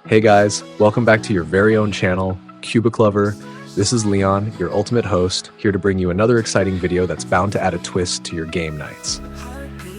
Hey guys, welcome back to your very own channel, Cubiclover. This is Leon, your ultimate host, here to bring you another exciting video that's bound to add a twist to your game nights.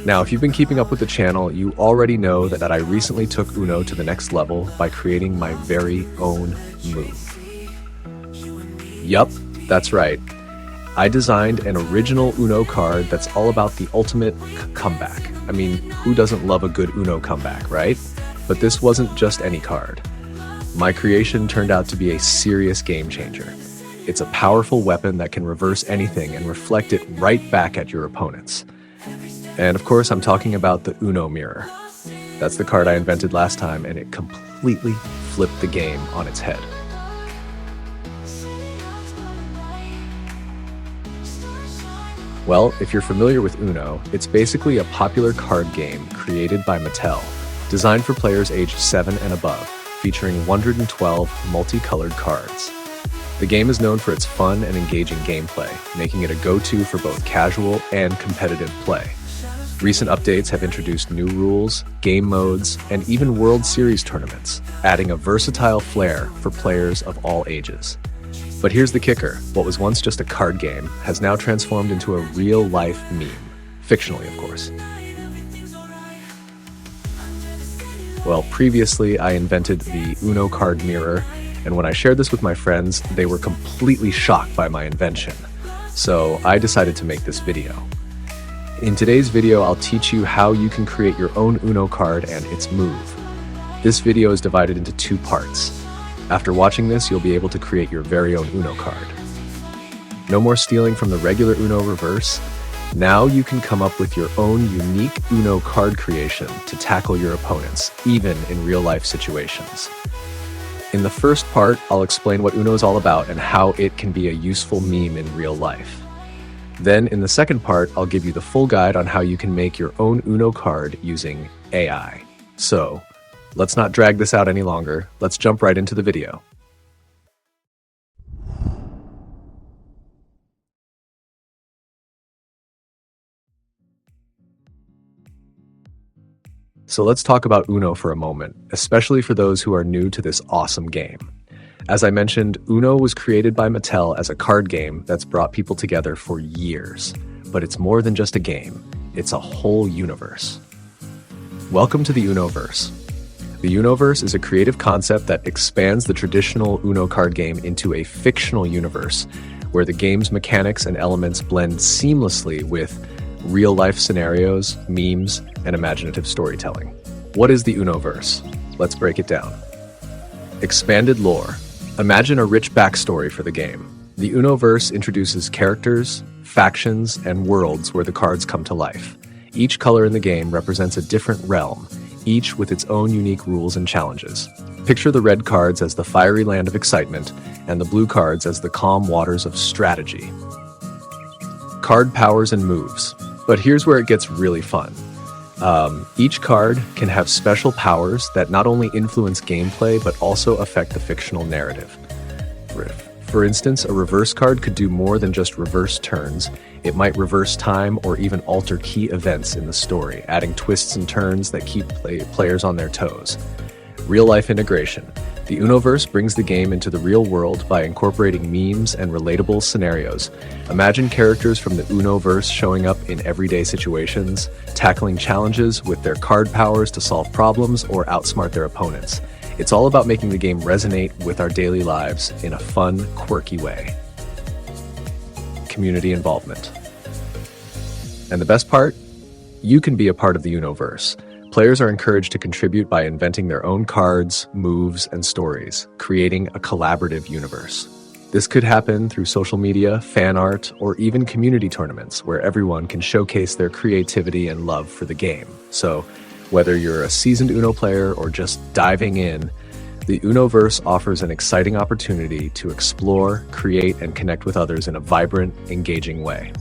Now, if you've been keeping up with the channel, you already know that I recently took Uno to the next level by creating my very own move. Yup, that's right. I designed an original Uno card that's all about the ultimate comeback. I mean, who doesn't love a good Uno comeback, right? But this wasn't just any card. My creation turned out to be a serious game changer. It's a powerful weapon that can reverse anything and reflect it right back at your opponents. And of course, I'm talking about the Uno mirror. That's the card I invented last time, and it completely flipped the game on its head. Well, if you're familiar with Uno, it's basically a popular card game created by Mattel, designed for players aged 7 and above, featuring 112 multicolored cards. The game is known for its fun and engaging gameplay, making it a go-to for both casual and competitive play. Recent updates have introduced new rules, game modes, and even World Series tournaments, adding a versatile flair for players of all ages. But here's the kicker: what was once just a card game has now transformed into a real-life meme. Fictionally, of course. Well, previously I invented the Uno card mirror, and when I shared this with my friends, they were completely shocked by my invention. So I decided to make this video. In today's video, I'll teach you how you can create your own Uno card and its move. This video is divided into 2 parts. After watching this, you'll be able to create your very own Uno card. No more stealing from the regular Uno reverse. Now you can come up with your own unique Uno card creation to tackle your opponents, even in real-life situations. In the first part, I'll explain what Uno is all about and how it can be a useful meme in real life. Then, in the second part, I'll give you the full guide on how you can make your own Uno card using AI. So, let's not drag this out any longer. Let's jump right into the video. So let's talk about Uno for a moment, especially for those who are new to this awesome game. As I mentioned, Uno was created by Mattel as a card game that's brought people together for years. But it's more than just a game, it's a whole universe. Welcome to the Unoverse. The Unoverse is a creative concept that expands the traditional Uno card game into a fictional universe where the game's mechanics and elements blend seamlessly with real-life scenarios, memes, and imaginative storytelling. What is the Unoverse? Let's break it down. Expanded lore. Imagine a rich backstory for the game. The Unoverse introduces characters, factions, and worlds where the cards come to life. Each color in the game represents a different realm, each with its own unique rules and challenges. Picture the red cards as the fiery land of excitement, and the blue cards as the calm waters of strategy. Card powers and moves. But here's where it gets really fun. Each card can have special powers that not only influence gameplay, but also affect the fictional narrative. For instance, a reverse card could do more than just reverse turns. It might reverse time or even alter key events in the story, adding twists and turns that keep players on their toes. Real-life integration. The Unoverse brings the game into the real world by incorporating memes and relatable scenarios. Imagine characters from the Unoverse showing up in everyday situations, tackling challenges with their card powers to solve problems or outsmart their opponents. It's all about making the game resonate with our daily lives in a fun, quirky way. Community involvement. And the best part? You can be a part of the Unoverse. Players are encouraged to contribute by inventing their own cards, moves, and stories, creating a collaborative universe. This could happen through social media, fan art, or even community tournaments where everyone can showcase their creativity and love for the game. So, whether you're a seasoned Uno player or just diving in, the Unoverse offers an exciting opportunity to explore, create, and connect with others in a vibrant, engaging way.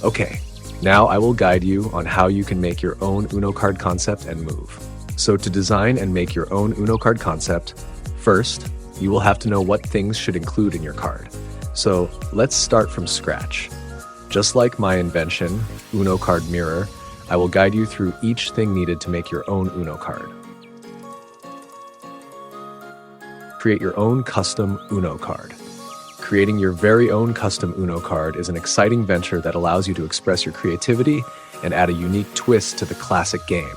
Okay, now I will guide you on how you can make your own Uno card concept and move. So to design and make your own Uno card concept, first, you will have to know what things should include in your card. So let's start from scratch. Just like my invention, Uno Card Mirror, I will guide you through each thing needed to make your own Uno card. Create your own custom Uno card. Creating your very own custom Uno card is an exciting venture that allows you to express your creativity and add a unique twist to the classic game.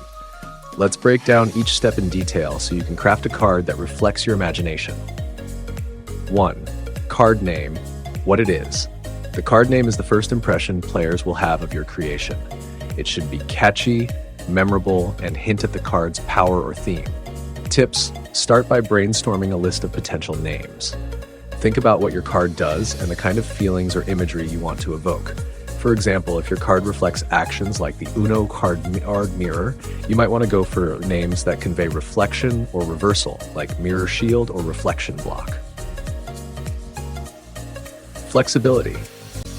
Let's break down each step in detail so you can craft a card that reflects your imagination. 1. Card name, what it is. The card name is the first impression players will have of your creation. It should be catchy, memorable, and hint at the card's power or theme. Tips: start by brainstorming a list of potential names. Think about what your card does and the kind of feelings or imagery you want to evoke. For example, if your card reflects actions like the Uno Card Mirror, you might want to go for names that convey reflection or reversal, like Mirror Shield or Reflection Block. Flexibility.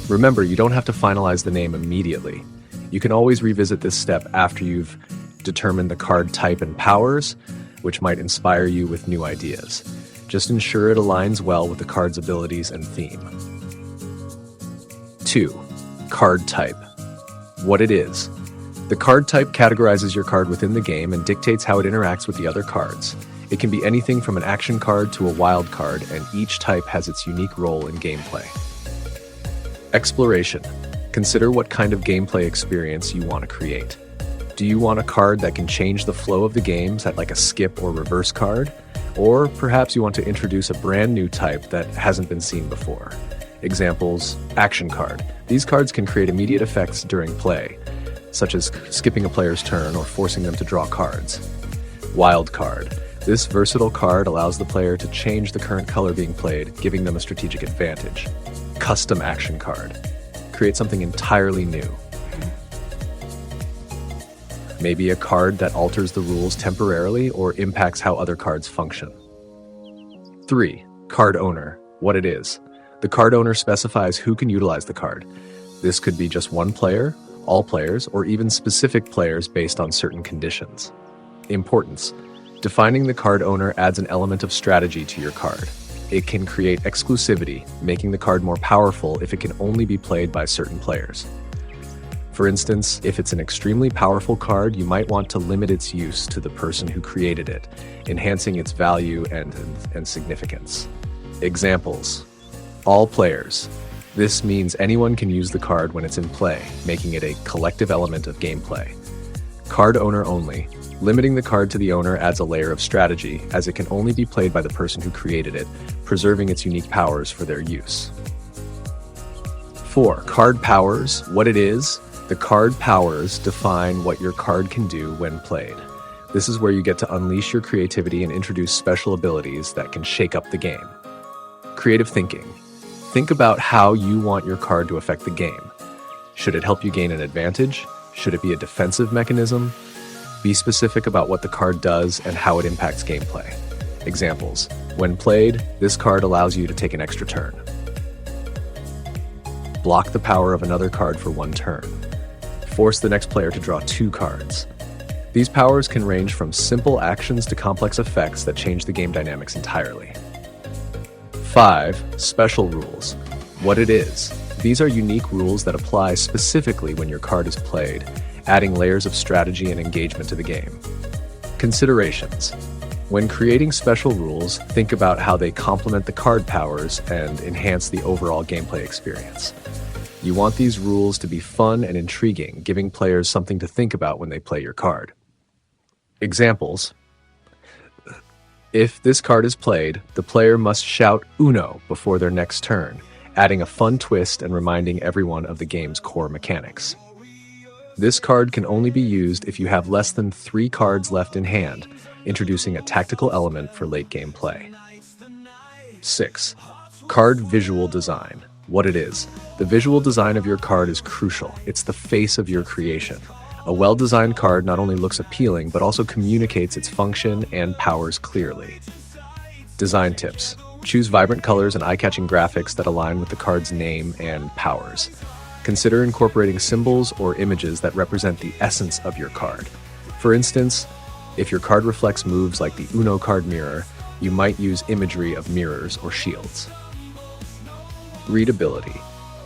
Remember, you don't have to finalize the name immediately. You can always revisit this step after you've determined the card type and powers, which might inspire you with new ideas. Just ensure it aligns well with the card's abilities and theme. 2. Card type. What it is. The card type categorizes your card within the game and dictates how it interacts with the other cards. It can be anything from an action card to a wild card, and each type has its unique role in gameplay. Exploration. Consider what kind of gameplay experience you want to create. Do you want a card that can change the flow of the game, like a skip or reverse card? Or perhaps you want to introduce a brand new type that hasn't been seen before. Examples: action card. These cards can create immediate effects during play, such as skipping a player's turn or forcing them to draw cards. Wild card. This versatile card allows the player to change the current color being played, giving them a strategic advantage. Custom action card. Create something entirely new. Maybe a card that alters the rules temporarily or impacts how other cards function. 3. Card owner. What it is. The card owner specifies who can utilize the card. This could be just one player, all players, or even specific players based on certain conditions. Importance. Defining the card owner adds an element of strategy to your card. It can create exclusivity, making the card more powerful if it can only be played by certain players. For instance, if it's an extremely powerful card, you might want to limit its use to the person who created it, enhancing its value and significance. Examples: all players. This means anyone can use the card when it's in play, making it a collective element of gameplay. Card owner only. Limiting the card to the owner adds a layer of strategy, as it can only be played by the person who created it, preserving its unique powers for their use. 4. Card powers. What it is. The card powers define what your card can do when played. This is where you get to unleash your creativity and introduce special abilities that can shake up the game. Creative thinking. Think about how you want your card to affect the game. Should it help you gain an advantage? Should it be a defensive mechanism? Be specific about what the card does and how it impacts gameplay. Examples: when played, this card allows you to take an extra turn. Block the power of another card for one turn. Force the next player to draw 2 cards. These powers can range from simple actions to complex effects that change the game dynamics entirely. 5. Special rules. What it is. These are unique rules that apply specifically when your card is played, adding layers of strategy and engagement to the game. Considerations. When creating special rules, think about how they complement the card powers and enhance the overall gameplay experience. You want these rules to be fun and intriguing, giving players something to think about when they play your card. Examples: if this card is played, the player must shout Uno before their next turn, adding a fun twist and reminding everyone of the game's core mechanics. This card can only be used if you have less than 3 cards left in hand, introducing a tactical element for late game play. 6. Card visual design. What it is. The visual design of your card is crucial. It's the face of your creation. A well-designed card not only looks appealing, but also communicates its function and powers clearly. Design tips. Choose vibrant colors and eye-catching graphics that align with the card's name and powers. Consider incorporating symbols or images that represent the essence of your card. For instance, if your card reflects moves like the Uno Card Mirror, You might use imagery of mirrors or shields. Readability.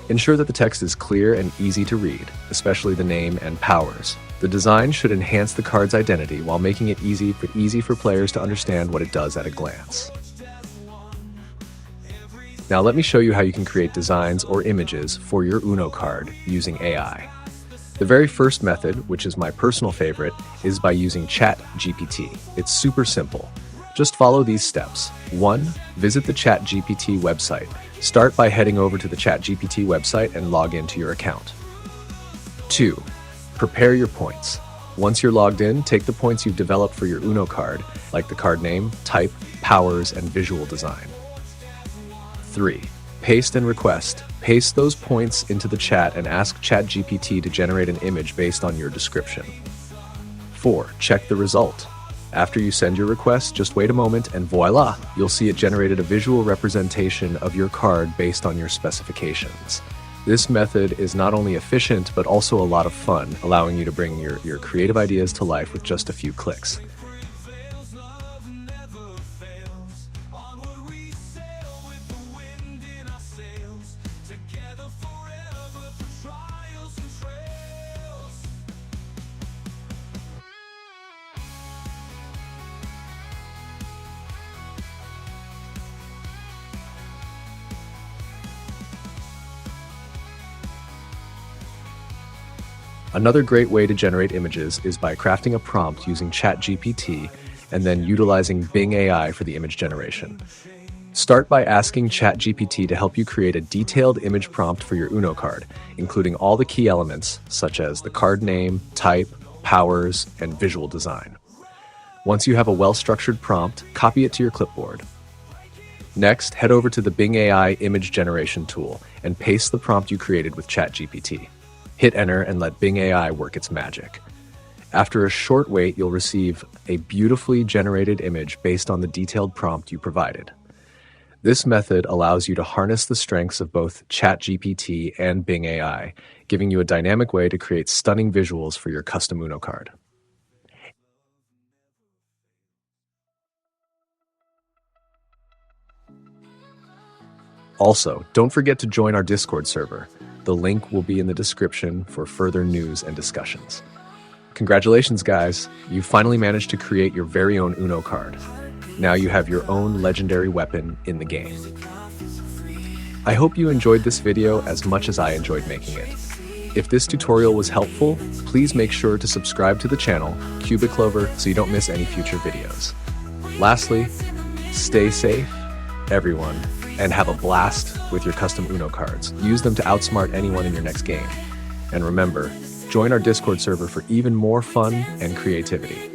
Ensure that the text is clear and easy to read, especially the name and powers. The design should enhance the card's identity while making it easy for players to understand what it does at a glance. Now let me show you how you can create designs or images for your Uno card using AI. The very first method, which is my personal favorite, is by using ChatGPT. It's super simple. Just follow these steps. 1. Visit the ChatGPT website. Start by heading over to the ChatGPT website and log into your account. 2. Prepare your points. Once you're logged in, take the points you've developed for your Uno card, like the card name, type, powers, and visual design. 3. Paste and request. Paste those points into the chat and ask ChatGPT to generate an image based on your description. 4. Check the result. After you send your request, just wait a moment and voila, you'll see it generated a visual representation of your card based on your specifications. This method is not only efficient, but also a lot of fun, allowing you to bring your creative ideas to life with just a few clicks. Another great way to generate images is by crafting a prompt using ChatGPT and then utilizing Bing AI for the image generation. Start by asking ChatGPT to help you create a detailed image prompt for your Uno card, including all the key elements such as the card name, type, powers, and visual design. Once you have a well-structured prompt, copy it to your clipboard. Next, head over to the Bing AI image generation tool and paste the prompt you created with ChatGPT. Hit enter and let Bing AI work its magic. After a short wait, you'll receive a beautifully generated image based on the detailed prompt you provided. This method allows you to harness the strengths of both ChatGPT and Bing AI, giving you a dynamic way to create stunning visuals for your custom Uno card. Also, don't forget to join our Discord server. The link will be in the description for further news and discussions. Congratulations, guys! You finally managed to create your very own Uno card. Now you have your own legendary weapon in the game. I hope you enjoyed this video as much as I enjoyed making it. If this tutorial was helpful, please make sure to subscribe to the channel, Cubiclover, so you don't miss any future videos. Lastly, stay safe, everyone, and have a blast with your custom Uno cards. Use them to outsmart anyone in your next game. And remember, join our Discord server for even more fun and creativity.